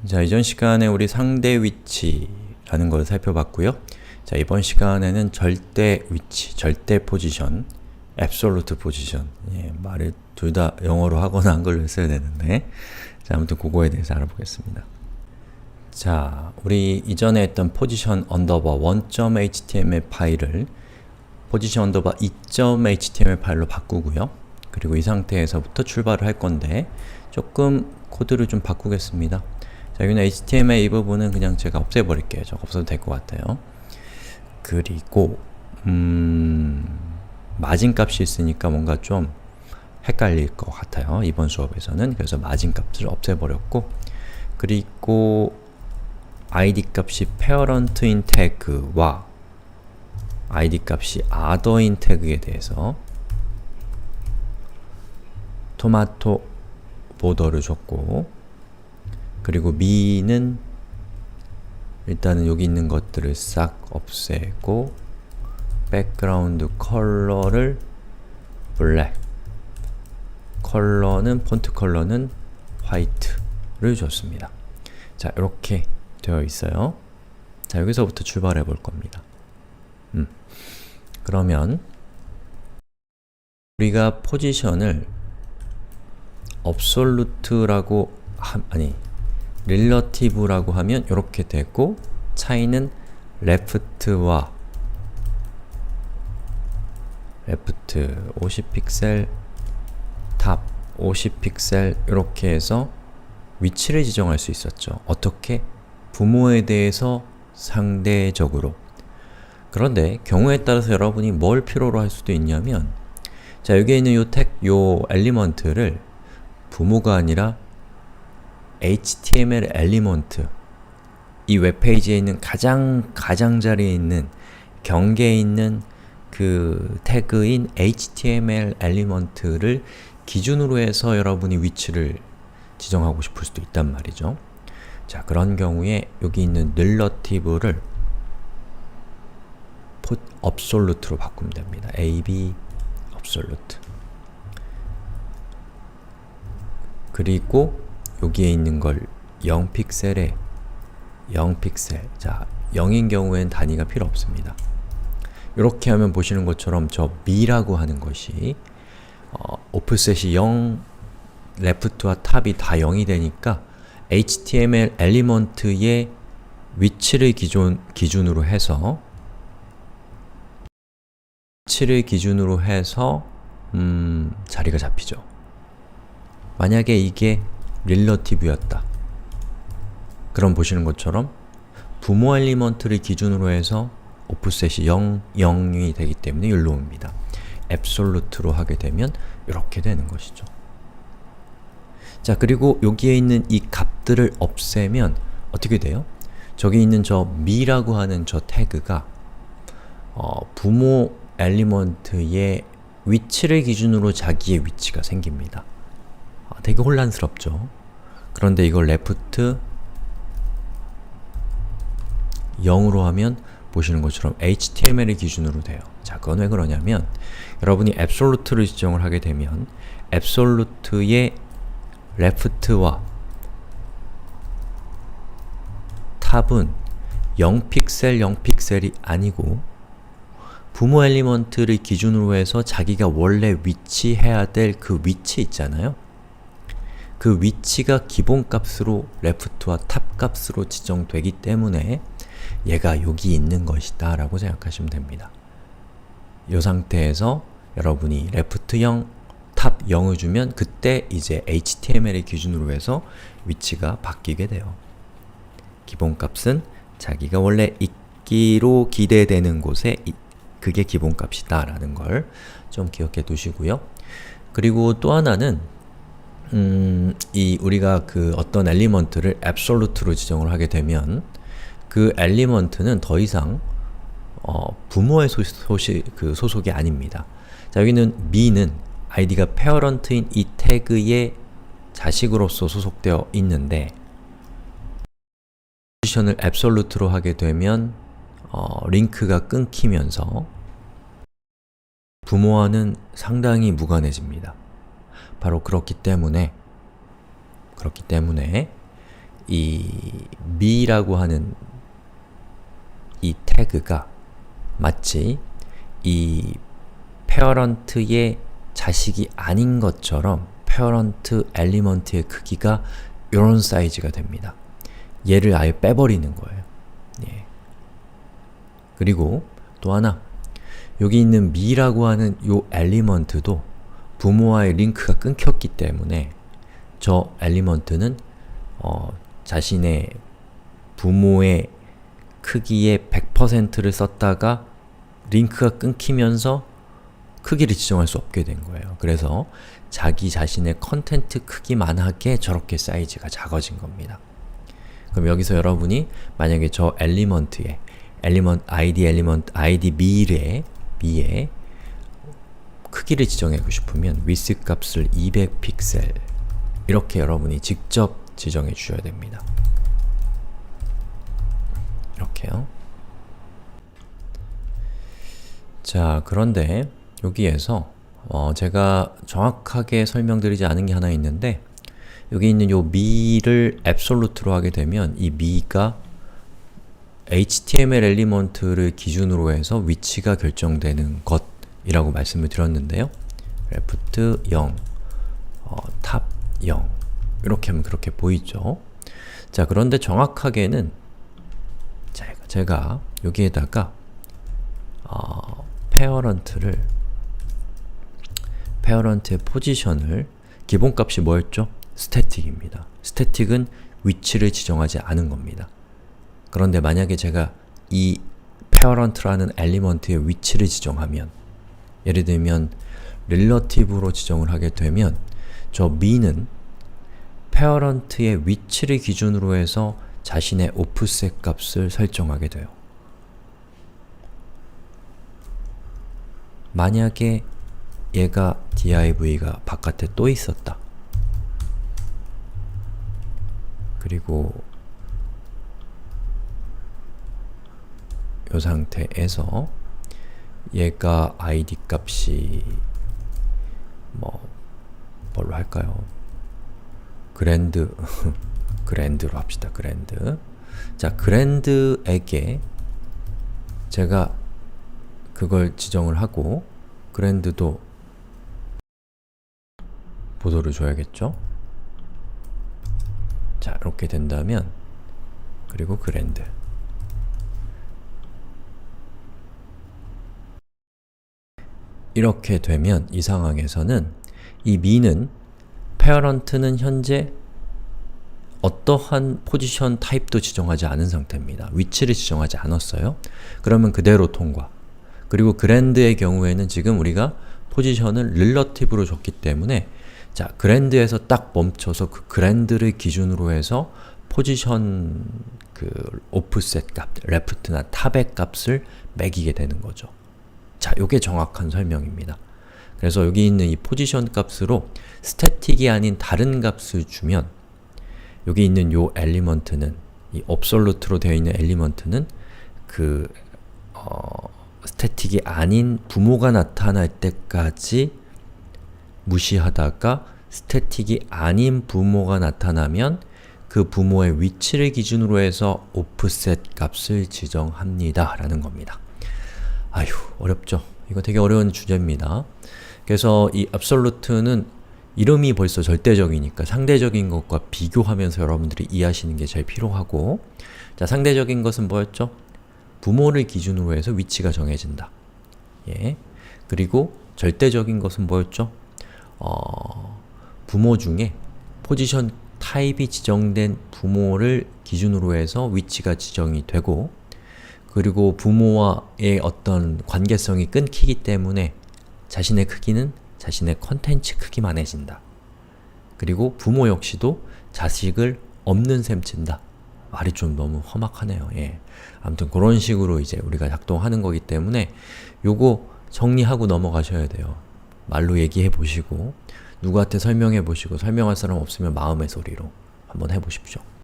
자, 이전 시간에 우리 상대 위치라는 걸 살펴봤고요. 자, 이번 시간에는 절대 위치, 절대 포지션, absolute position. 말을 둘 다 영어로 하거나 한글로 했어야 되는데, 자, 아무튼 그거에 대해서 알아보겠습니다. 자, 우리 이전에 했던 position underbar 1.html 파일을 position underbar 2.html 파일로 바꾸고요. 그리고 이 상태에서부터 출발을 할 건데 조금 코드를 좀 바꾸겠습니다. 자, 여기는 HTML 이 부분은 그냥 제가 없애버릴게요. 저거 없어도 될 것 같아요. 그리고 마진값이 있으니까 뭔가 좀 헷갈릴 것 같아요. 이번 수업에서는. 그래서 마진값을 없애버렸고, 그리고 id 값이 parent인 태그와 id 값이 other인 태그에 대해서 토마토 보더를 줬고, 그리고 미는 일단은 여기 있는 것들을 싹 없애고 백그라운드 컬러를 블랙, 컬러는 폰트 컬러는 화이트를 줬습니다. 자, 이렇게 되어 있어요. 자, 여기서부터 출발해 볼 겁니다. 그러면 우리가 포지션을 absolute라고 relative라고 하면 이렇게 되고, 차이는 left와 left 50픽셀, top 50픽셀 이렇게 해서 위치를 지정할 수 있었죠. 어떻게? 부모에 대해서 상대적으로. 그런데 경우에 따라서 여러분이 뭘 필요로 할 수도 있냐면, 자, 여기에 있는 요 엘리먼트를 부모가 아니라 HTML 엘리먼트, 이 웹페이지에 있는 가장자리에 있는 경계에 있는 그 태그인 HTML 엘리먼트를 기준으로 해서 여러분이 위치를 지정하고 싶을 수도 있단 말이죠. 자, 그런 경우에 여기 있는 relative를 absolute로 바꾸면 됩니다. ab absolute. 그리고 여기에 있는 걸 0픽셀에 0픽셀, 자, 0인 경우엔 단위가 필요 없습니다. 이렇게 하면 보시는 것처럼 저 미라고 하는 것이 오프셋이 0, 레프트와 탑이 다 0이 되니까 HTML 엘리먼트의 위치를 기준으로 해서 자리가 잡히죠. 만약에 이게 relative였다. 그럼 보시는 것처럼 부모 엘리먼트를 기준으로 해서 오프셋이 0, 0이 되기 때문에 여기로 옵니다. absolute로 하게 되면 이렇게 되는 것이죠. 자, 그리고 여기에 있는 이 값들을 없애면 어떻게 돼요? 저기 있는 저 미라고 하는 저 태그가 부모 엘리먼트의 위치를 기준으로 자기의 위치가 생깁니다. 되게 혼란스럽죠? 그런데 이걸 left 0으로 하면 보시는 것처럼 HTML을 기준으로 돼요. 자, 그건 왜 그러냐면 여러분이 absolute를 지정을 하게 되면 absolute의 left와 탑은 0픽셀, 0픽셀이 아니고 부모 엘리먼트를 기준으로 해서 자기가 원래 위치해야 될 그 위치 있잖아요. 그 위치가 기본값으로 left와 탑 값으로 지정되기 때문에 얘가 여기 있는 것이다 라고 생각하시면 됩니다. 이 상태에서 여러분이 left 0, 탑 0을 주면 그때 이제 HTML을 기준으로 해서 위치가 바뀌게 돼요. 기본값은 자기가 원래 있기로 기대되는 곳에 그게 기본값이다 라는 걸 좀 기억해 두시고요. 그리고 또 하나는 우리가 그 어떤 엘리먼트를 absolute로 지정을 하게 되면 그 엘리먼트는 더 이상 부모의 소속이 아닙니다. 자, 여기는 미는 id가 parent인 이 태그의 자식으로서 소속되어 있는데 포지션을 absolute로 하게 되면 링크가 끊기면서 부모와는 상당히 무관해집니다. 바로 그렇기 때문에 이 me라고 하는 이 태그가 마치 이 parent의 자식이 아닌 것처럼 parent 엘리먼트의 크기가 이런 사이즈가 됩니다. 얘를 아예 빼버리는 거예요. 예. 그리고 또 하나, 여기 있는 me라고 하는 요 엘리먼트도 부모와의 링크가 끊겼기 때문에 저 엘리먼트는 자신의 부모의 크기의 100%를 썼다가 링크가 끊기면서 크기를 지정할 수 없게 된 거예요. 그래서 자기 자신의 컨텐트 크기만하게 저렇게 사이즈가 작아진 겁니다. 그럼 여기서 여러분이 만약에 저 엘리먼트에 id me의 크기를 지정하고 싶으면 width 값을 200픽셀 이렇게 여러분이 직접 지정해 주셔야 됩니다. 이렇게요. 자, 그런데 여기에서 제가 정확하게 설명드리지 않은 게 하나 있는데 여기 있는 요 me를 absolute로 하게 되면 이 me가 HTML 엘리먼트를 기준으로 해서 위치가 결정되는 것이라고 말씀을 드렸는데요. left 0, top 0 이렇게 하면 그렇게 보이죠? 자, 그런데 정확하게는 제가 여기에다가 parent의 포지션을 기본값이 뭐였죠? static입니다. static은 위치를 지정하지 않은 겁니다. 그런데 만약에 제가 이 parent라는 엘리먼트의 위치를 지정하면 예를 들면 relative로 지정을 하게 되면 저 me는 parent의 위치를 기준으로 해서 자신의 offset 값을 설정하게 돼요. 만약에 얘가 div가 바깥에 또 있었다. 그리고 이 상태에서 얘가 id 값이 뭘로 할까요? 그랜드로 합시다. 그랜드. 자, 그랜드에게 제가 그걸 지정을 하고 그랜드도 보도를 줘야겠죠? 자, 이렇게 된다면 그리고 그랜드 이렇게 되면 이 상황에서는 이 me는 parent는 현재 어떠한 포지션 타입도 지정하지 않은 상태입니다. 위치를 지정하지 않았어요. 그러면 그대로 통과. 그리고 그랜드의 경우에는 지금 우리가 포지션을 relative로 줬기 때문에 자, 그랜드에서 딱 멈춰서 그 그랜드를 기준으로 해서 포지션 offset 값, left나 tab의 값을 매기게 되는 거죠. 자, 요게 정확한 설명입니다. 그래서 여기 있는 이 포지션 값으로 static이 아닌 다른 값을 주면 여기 있는 요 엘리먼트는 이 absolute로 되어 있는 엘리먼트는 static이 아닌 부모가 나타날 때까지 무시하다가 static이 아닌 부모가 나타나면 그 부모의 위치를 기준으로 해서 offset 값을 지정합니다 라는 겁니다. 아휴, 어렵죠? 이거 되게 어려운 주제입니다. 그래서 이 absolute는 이름이 벌써 절대적이니까 상대적인 것과 비교하면서 여러분들이 이해하시는 게 제일 필요하고 자, 상대적인 것은 뭐였죠? 부모를 기준으로 해서 위치가 정해진다. 예. 그리고 절대적인 것은 뭐였죠? 부모 중에 포지션 타입이 지정된 부모를 기준으로 해서 위치가 지정이 되고 그리고 부모와의 어떤 관계성이 끊기기 때문에 자신의 크기는 자신의 컨텐츠 크기만해진다. 그리고 부모 역시도 자식을 없는 셈 친다. 말이 좀 너무 험악하네요. 예. 아무튼 그런 식으로 이제 우리가 작동하는 거기 때문에 요거 정리하고 넘어가셔야 돼요. 말로 얘기해 보시고 누구한테 설명해 보시고 설명할 사람 없으면 마음의 소리로 한번 해보십시오.